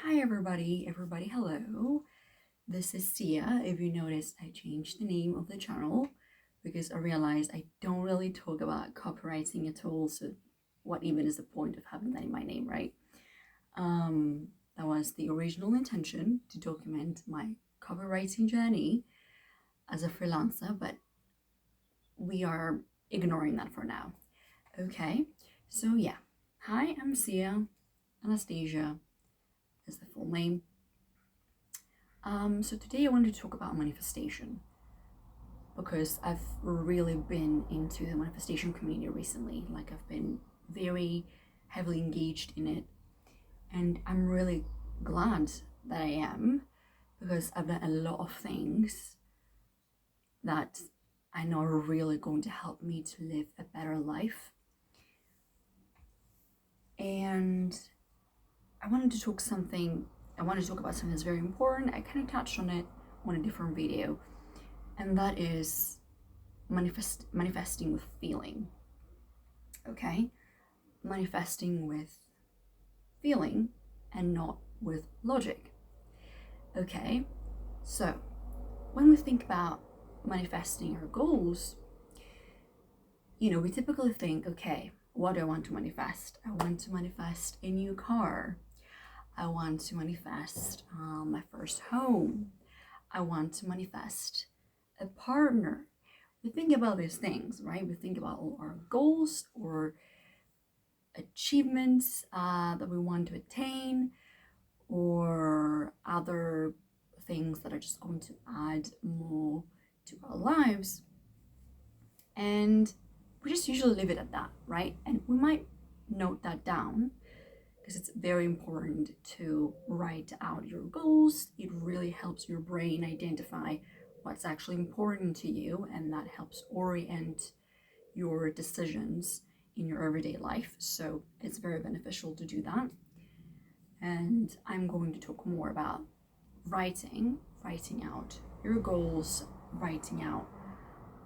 Hi everybody, hello. This is Sia. If you noticed, I changed the name of the channel because I realized I don't really talk about copywriting at all, so what even is the point of having that in my name, right? That was the original intention, to document my copywriting journey as a freelancer, but we are ignoring that for now. Okay, so yeah. Hi, I'm Sia. Anastasia is the full name. So today I wanted to talk about manifestation because I've really been into the manifestation community recently. Like, I've been very heavily engaged in it, and I'm really glad that I am, because I've done a lot of things that I know are really going to help me to live a better life. And I wanted to talk about something that's very important. I kind of touched on it on a different video, and that is manifesting with feeling. Okay, manifesting with feeling and not with logic. Okay, so when we think about manifesting our goals, we typically think, okay, what do I want to manifest? I want to manifest a new car. I want to manifest my first home. I want to manifest a partner. We think about these things, right? We think about all our goals or achievements that we want to attain, or other things that are just going to add more to our lives. And we just usually leave it at that, right? And we might note that down because it's very important to write out your goals. It really helps your brain identify what's actually important to you, and that helps orient your decisions in your everyday life. So it's very beneficial to do that. And I'm going to talk more about writing out your goals, writing out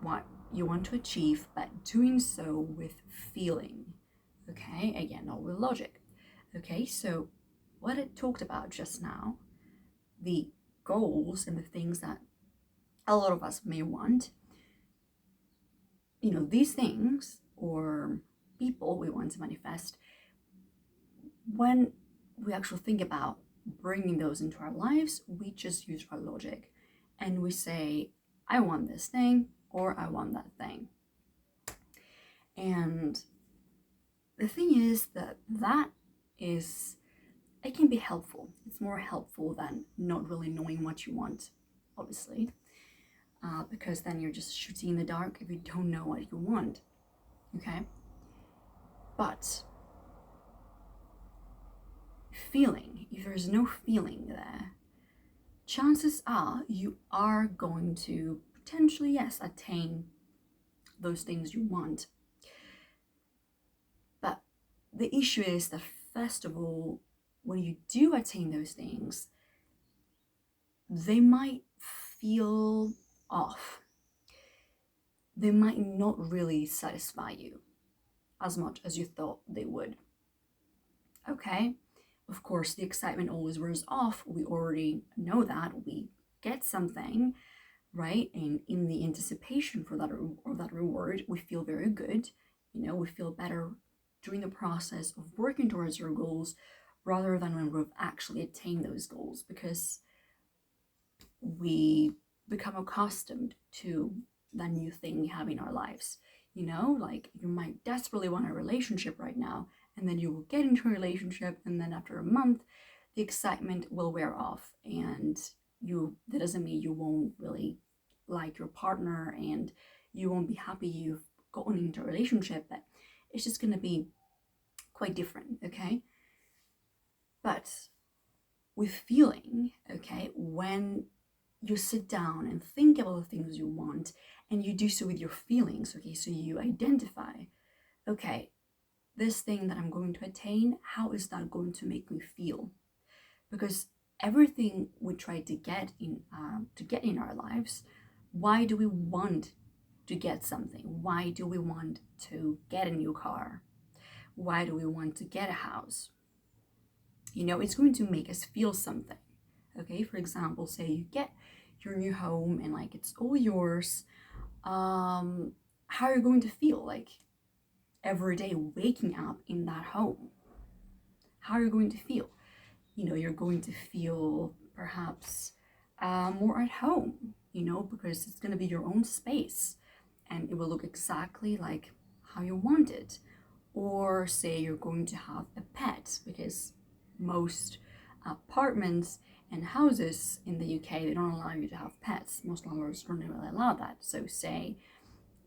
what you want to achieve, but doing so with feeling. Okay, again, not with logic. Okay, so what I talked about just now, the goals and the things that a lot of us may want, these things or people we want to manifest, when we actually think about bringing those into our lives, we just use our logic and we say, I want this thing, or I want that thing. And the thing is that it can be helpful. It's more helpful than not really knowing what you want, obviously, because then you're just shooting in the dark if you don't know what you want. Okay? But feeling, if there's no feeling there, chances are you are going to potentially, yes, attain those things you want. But the issue is that, first of all, when you do attain those things, they might feel off. They might not really satisfy you as much as you thought they would. Okay? Of course, the excitement always wears off. We already know that. We get something, right? And in the anticipation for that reward, we feel very good. We feel better during the process of working towards our goals rather than when we've actually attained those goals, because we become accustomed to that new thing we have in our lives. Like, you might desperately want a relationship right now, and then you will get into a relationship, and then after a month the excitement will wear off, and that doesn't mean you won't really like your partner and you won't be happy you've gotten into a relationship, but it's just going to be quite different. Okay, but with feeling, okay, when you sit down and think about the things you want, and you do so with your feelings, okay, so you identify, okay, this thing that I'm going to attain, how is that going to make me feel? Because everything we try to get in our lives, why do we want to get something? Why do we want to get a new car? Why do we want to get a house? it's going to make us feel something. Okay, for example, say you get your new home and like it's all yours. How are you going to feel like every day waking up in that home? How are you going to feel? You're going to feel perhaps more at home, because it's going to be your own space and it will look exactly like how you want it. Or say you're going to have a pet, because most apartments and houses in the UK, they don't allow you to have pets. Most landlords don't really allow that. So say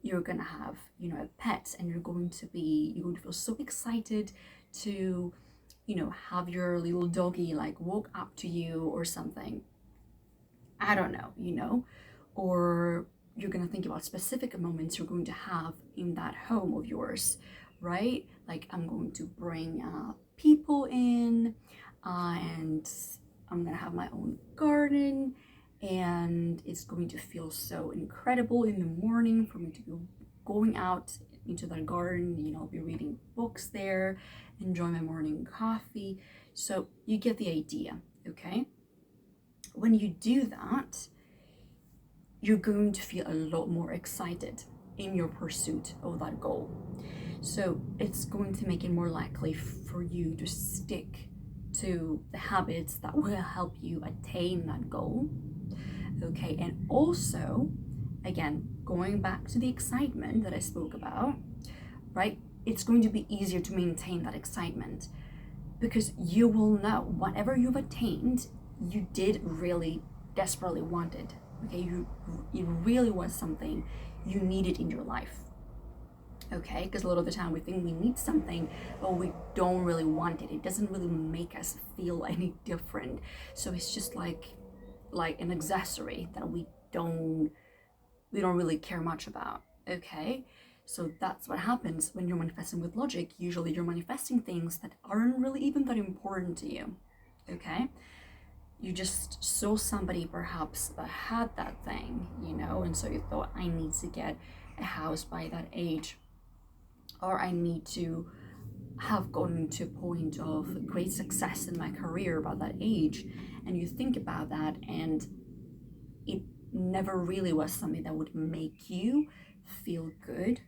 you're gonna have, a pet, and you're going to feel so excited to, have your little doggy like walk up to you or something. I don't know, or you're gonna think about specific moments you're going to have in that home of yours, right? Like, I'm going to bring people in, and I'm gonna have my own garden, and it's going to feel so incredible in the morning for me to be going out into that garden. I'll be reading books there, enjoy my morning coffee. So you get the idea, okay? When you do that, you're going to feel a lot more excited in your pursuit of that goal. So it's going to make it more likely for you to stick to the habits that will help you attain that goal. Okay, and also, again, going back to the excitement that I spoke about, right? It's going to be easier to maintain that excitement because you will know whatever you've attained, you did really desperately want it. Okay, it really was something you needed in your life. Okay, because a lot of the time we think we need something, but we don't really want it. It doesn't really make us feel any different. So it's just like an accessory that we don't really care much about. Okay, so that's what happens when you're manifesting with logic. Usually you're manifesting things that aren't really even that important to you. Okay, you just saw somebody perhaps that had that thing, and so you thought, I need to get a house by that age, or I need to have gotten to a point of great success in my career by that age. And you think about that, and it never really was something that would make you feel good.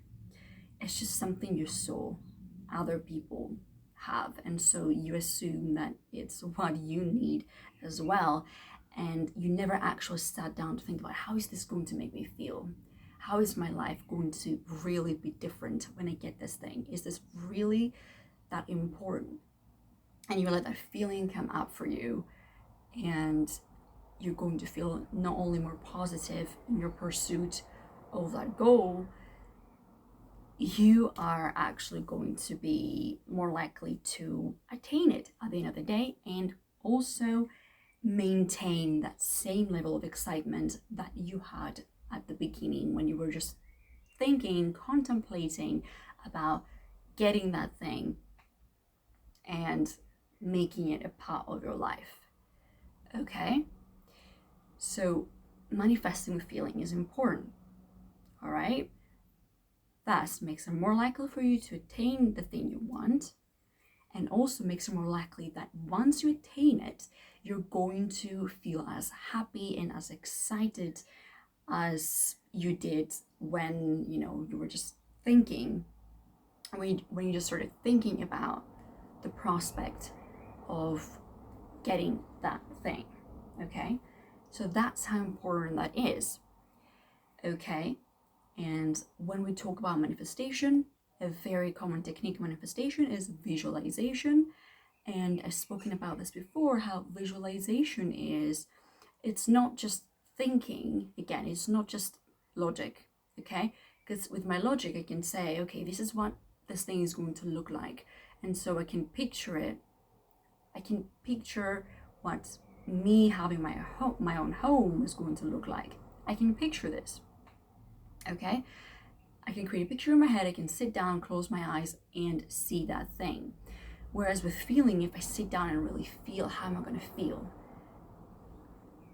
It's just something you saw other people have, and so you assume that it's what you need as well, and you never actually sat down to think about, how is this going to make me feel? How is my life going to really be different when I get this thing? Is this really that important? And you let that feeling come up for you, and you're going to feel not only more positive in your pursuit of that goal, you are actually going to be more likely to attain it at the end of the day, and also maintain that same level of excitement that you had at the beginning when you were just thinking, contemplating about getting that thing and making it a part of your life. Okay? So manifesting with feeling is important. All right? Thus makes it more likely for you to attain the thing you want, and also makes it more likely that once you attain it, you're going to feel as happy and as excited as you did when you were just thinking, when you just started thinking about the prospect of getting that thing. Okay, so that's how important that is. Okay, and when we talk about manifestation, a very common technique of manifestation is visualization. And I've spoken about this before, how visualization is, it's not just thinking. Again, it's not just logic. Okay, because with my logic I can say, okay, this is what this thing is going to look like, and so I can picture it. I can picture what me having my own home is going to look like. I can picture this. Okay, I can create a picture in my head. I can sit down, close my eyes, and see that thing. Whereas with feeling, if I sit down and really feel, how am I going to feel?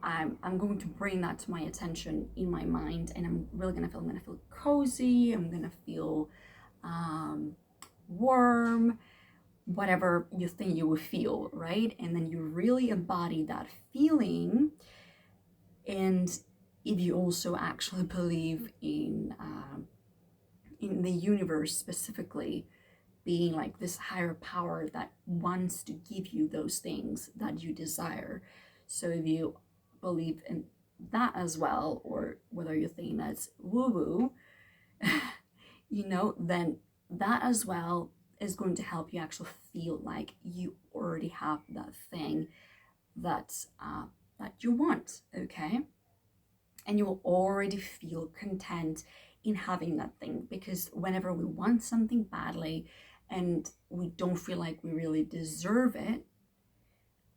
I'm going to bring that to my attention in my mind, and I'm really going to feel cozy. I'm going to feel warm. whatever you think you will feel, right? And then you really embody that feeling. And if you also actually believe in the universe specifically being like this higher power that wants to give you those things that you desire. So if you believe in that as well, or whether you think that's woo woo, then that as well is going to help you actually feel like you already have that thing that that you want, okay? And you will already feel content in having that thing, because whenever we want something badly and we don't feel like we really deserve it,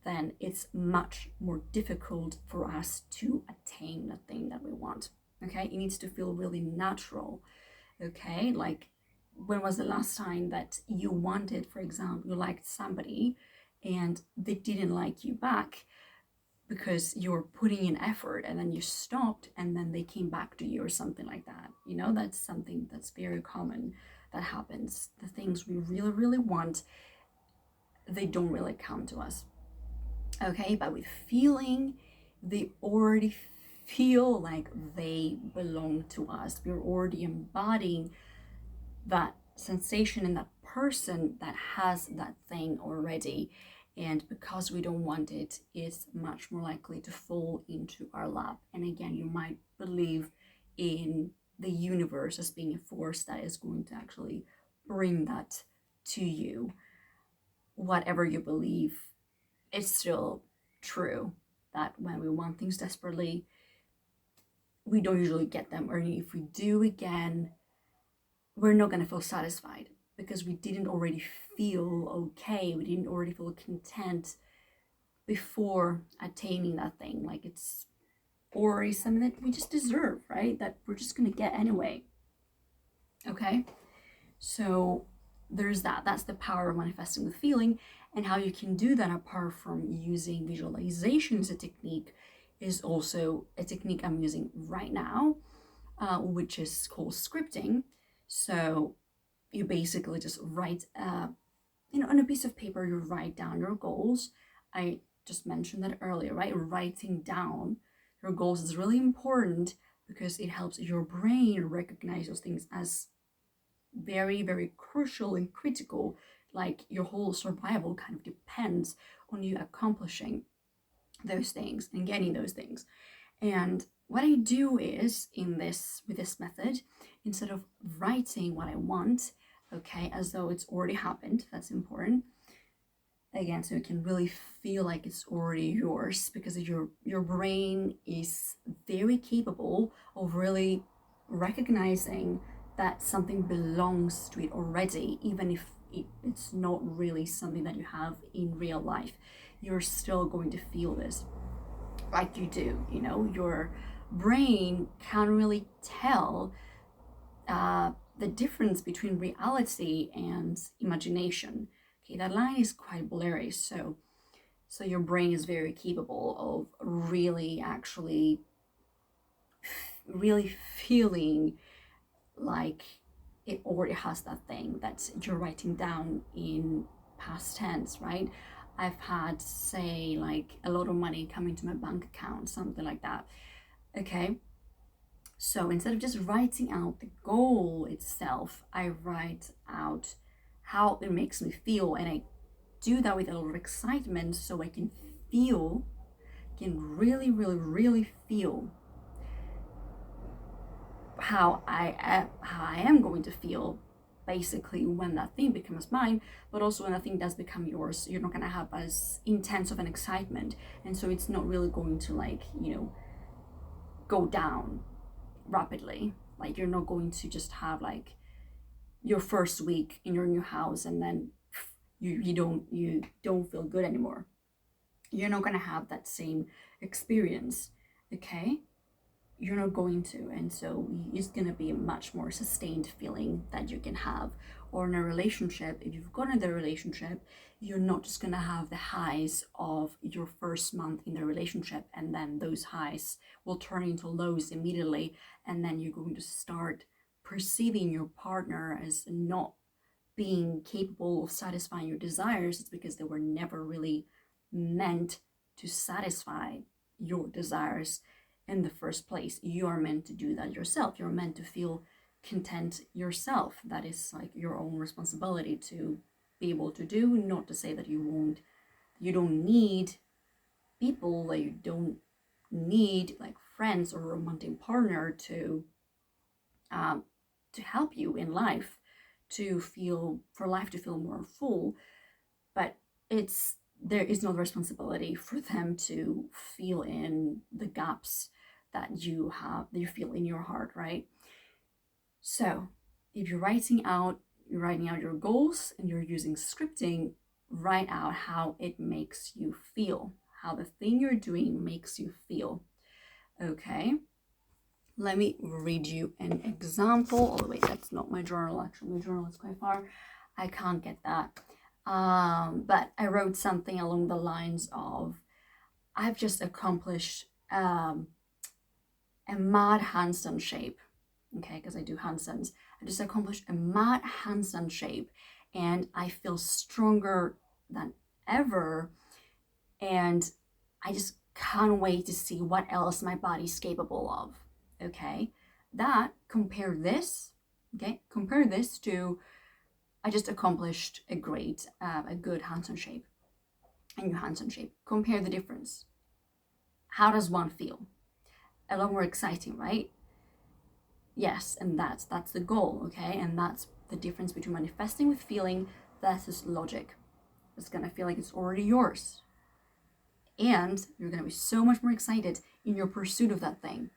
then it's much more difficult for us to attain the thing that we want. Okay, it needs to feel really natural. Okay, like when was the last time that you wanted, for example, you liked somebody and they didn't like you back because you were putting in effort and then you stopped and then they came back to you or something like that? That's something that's very common that happens. The things we really, really want, they don't really come to us. Okay, but with feeling, they already feel like they belong to us. We're already embodying that sensation in that person that has that thing already. And because we don't want it, it's much more likely to fall into our lap. And again, you might believe in the universe as being a force that is going to actually bring that to you. Whatever you believe, it's still true that when we want things desperately, we don't usually get them. Or if we do again, we're not going to feel satisfied because we didn't already feel okay. We didn't already feel content before attaining that thing. Like it's already something that we just deserve, right? That we're just going to get anyway. Okay? So there's that. That's the power of manifesting with feeling. And how you can do that apart from using visualization as a technique is also a technique I'm using right now, which is called scripting. So you basically just write, on a piece of paper, you write down your goals. I just mentioned that earlier, right? Writing down your goals is really important because it helps your brain recognize those things as very, very crucial and critical. Like your whole survival kind of depends on you accomplishing those things and getting those things. And what I do is with this method, instead of writing what I want, okay, as though it's already happened, that's important. Again, so you can really feel like it's already yours, because your brain is very capable of really recognizing that something belongs to it already, even if it's not really something that you have in real life. You're still going to feel this like you do. Your brain can't really tell the difference between reality and imagination. Okay, that line is quite blurry. So your brain is very capable of really actually really feeling like it already has that thing that you're writing down in past tense, right? I've had, say, like a lot of money coming to my bank account, something like that. Okay, so instead of just writing out the goal itself, I write out how it makes me feel, and I do that with a lot of excitement so I can really, really, really feel how I am going to feel basically when that thing becomes mine. But also when that thing does become yours, you're not going to have as intense of an excitement, and so it's not really going to go down rapidly. Like you're not going to just have like your first week in your new house and then you don't feel good anymore. You're not going to have that same experience. Okay, you're not going to. And so it's going to be a much more sustained feeling that you can have. Or in a relationship, if you've gotten the relationship, you're not just going to have the highs of your first month in the relationship and then those highs will turn into lows immediately, and then you're going to start perceiving your partner as not being capable of satisfying your desires, it's because they were never really meant to satisfy your desires in the first place. You are meant to do that yourself. You're meant to feel content yourself. That is like your own responsibility to be able to do. Not to say that you don't need people, that you don't need like friends or a romantic partner to help you in life, for life to feel more full. But there is no responsibility for them to fill in the gaps that you feel in your heart, right? So if you're writing out your goals and you're using scripting, write out how it makes you feel, how the thing you're doing makes you feel. Okay, let me read you an example. Oh wait, that's not my journal. Actually, my journal is quite far. I can't get that. But I wrote something along the lines of, I've just accomplished a mad handstand shape. Okay, because I do handstands. I just accomplished a mad handstand shape and I feel stronger than ever. And I just can't wait to see what else my body's capable of. Okay, compare this to, I just accomplished a good handstand shape, a new handstand shape. Compare the difference. How does one feel? A lot more exciting, right? Yes, and that's the goal, okay? And that's the difference between manifesting with feeling versus logic. It's gonna feel like it's already yours. And you're gonna be so much more excited in your pursuit of that thing.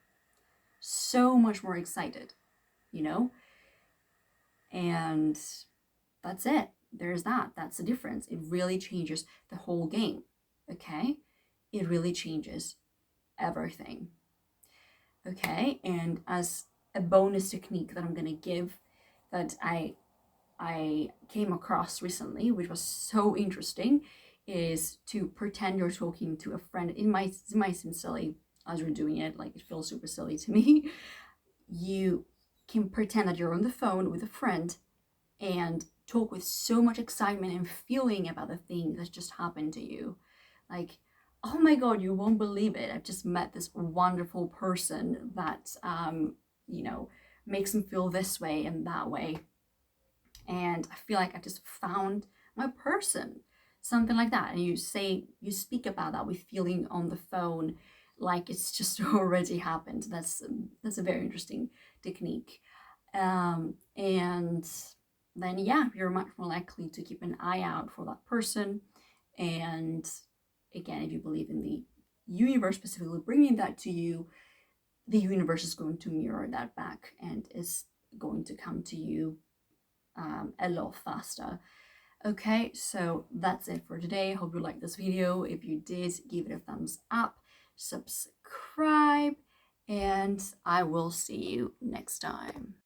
So much more excited, you know? And that's it. There's that. That's the difference. It really changes the whole game, okay? It really changes everything. Okay, and as a bonus technique that I'm gonna give, that I came across recently, which was so interesting, is to pretend you're talking to a friend. It might seem silly as you're doing it, like it feels super silly to me. You can pretend that you're on the phone with a friend and talk with so much excitement and feeling about the thing that's just happened to you. Like, oh my God, you won't believe it. I've just met this wonderful person that, makes me feel this way and that way. And I feel like I just found my person, something like that. And you speak about that with feeling on the phone like it's just already happened. That's a very interesting technique. And then, yeah, you're much more likely to keep an eye out for that person. And again, if you believe in the universe specifically bringing that to you, the universe is going to mirror that back and is going to come to you a lot faster. Okay, so that's it for today. Hope you liked this video. If you did, give it a thumbs up, subscribe, and I will see you next time.